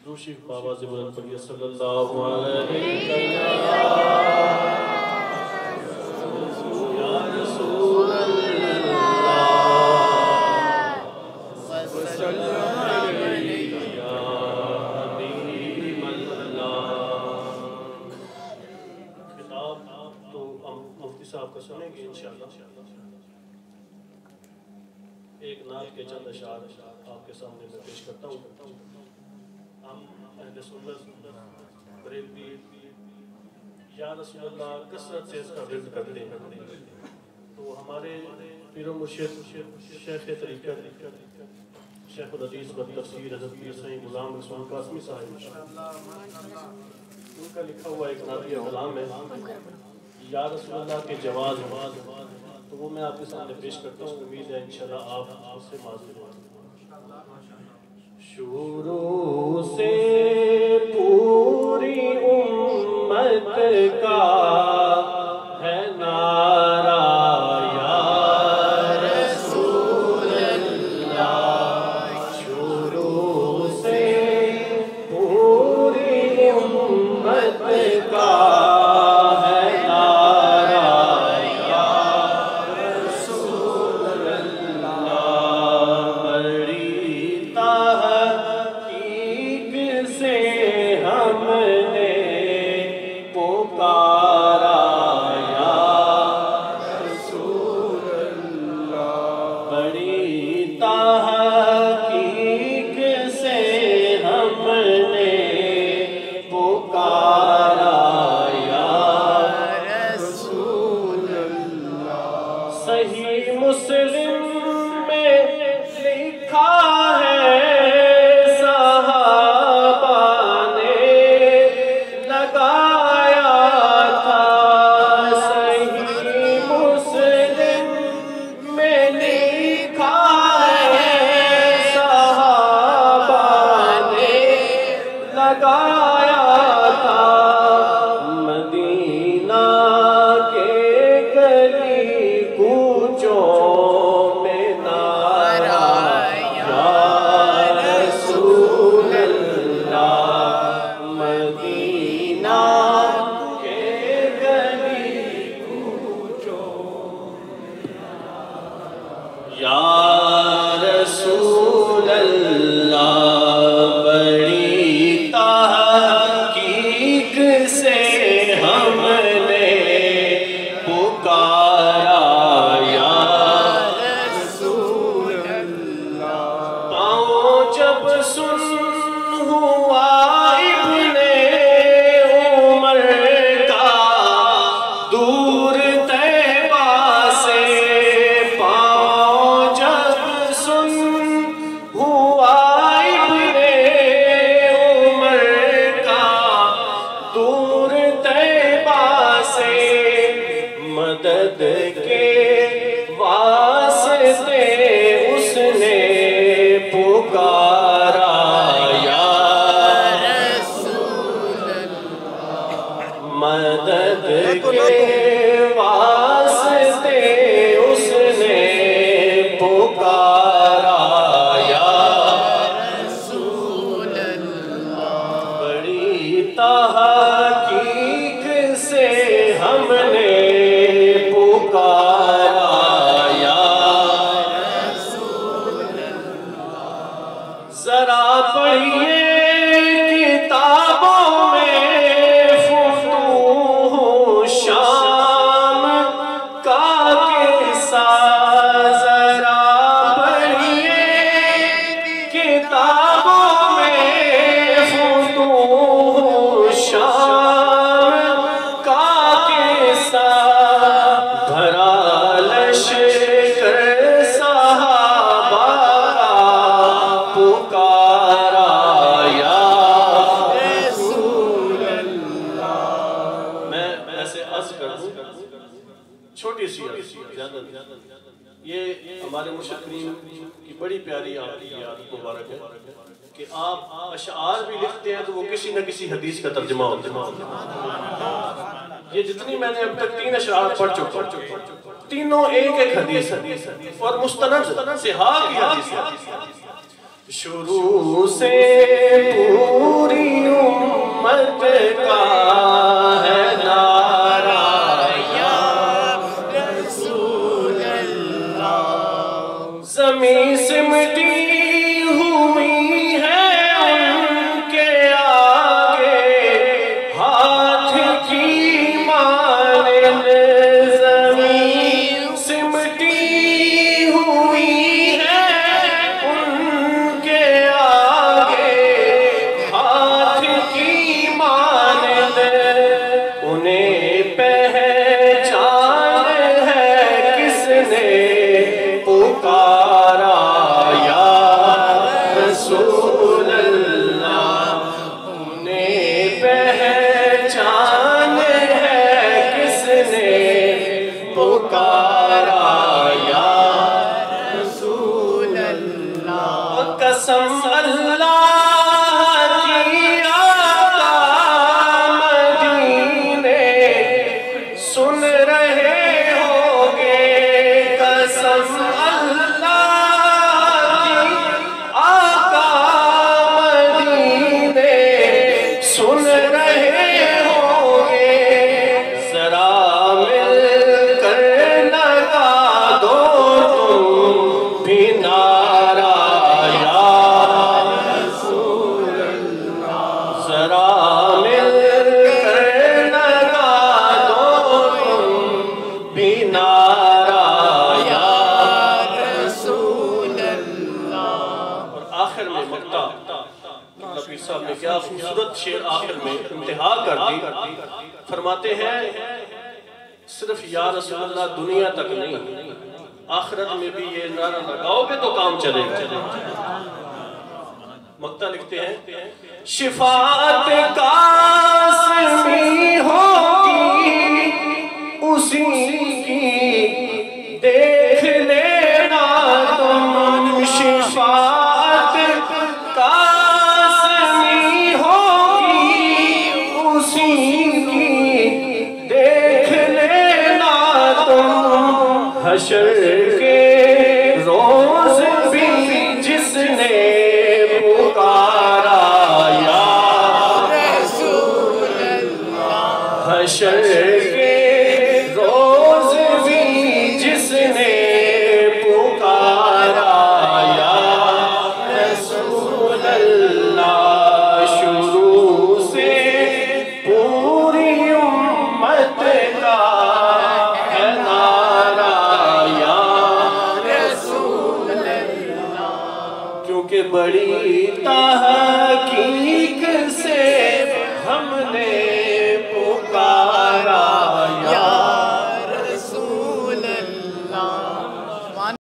दूषिक बाबा से बुलंद पढ़िए सल्लल्लाहु अलैहि आपका सुनेंगे इंशाअल्लाह। एक नात के चंद अशार आपके सामने मैं पेश करता हूँ। हम अहले सुन्नत बरेलवी या रसूल अल्लाह कसरत से इसका विर्द करते हैं। तो हमारे पीरो मुर्शिद शेख तरीक़त शेखुल हदीस व तफसीर हज़रत पीर सईद गुलाम रसूल कासमी साहिब, उनका लिखा हुआ एक नातिया कलाम है या रसूल अल्लाह के जवाब, तो वो मैं आपके सामने पेश करता हूँ। उम्मीद है इंशाल्लाह आप उससे माज़ूर होंगे। शुरू से पूरी उम्मत का है नारा या रसूल अल्लाह, शुरू से पूरी उम्मत का ये हमारे मुशक्किरीन की बड़ी प्यारी आपकी आदत मुबारक है कि आप अशआर भी लिखते हैं तो वो किसी न किसी हदीस का तर्जुमा होता है। ये जितनी मैंने अब तक 3 अशरात पढ़ चुका, तीनों एक एक हदीस और मुस्तनद सिहा की हदीस है। शुरू से पूरी उम्मत का है नारा या रसूल अल्लाह, ज़मीं सिमटी हुई है उनके आगे हाथ की मानिंद, ज़मीं सिमटी हुई है उनके आगे हाथ की मानिंद, उन्हें पहचान है किसने पुकारा या रसूल अल्लाह, उन्हें पहचान है किसने पुकारा या रसूल अल्लाह। कसम अल्लाह की आका मदीने सुन रहे होगे, कसम अल्लाह की आका मदीने सुन रहे होगे, जरा मिलकर लगा दो तुम भी नारा या रसूल अल्लाह, जरा मिलकर लगा दो तुम भी नारा या रसूल अल्लाह। और आखिर में मक्ता नबी साहब ने क्या खूबसूरत शेर आखिर में इंतहा कर दी। फरमाते हैं सिर्फ या रसूल अल्लाह दुनिया तक नहीं, आखिरत में भी ये नारा लगाओगे तो काम चलेगा। मक्ता लिखते हैं शिफाअत कास्मी होगी उसी की देख लेना तुम, शिफाअत कास्मी होगी उसी की देख लेना तुम, हशर के रोज भी जिसने पुकारा या रसूल अल्लाह, हशर के रोज भी जिसने पुकारा या रसूल अल्लाह, शुरू से पूरी उम्मत का है नारा या रसूल अल्लाह, क्योंकि बड़ी ताहकीक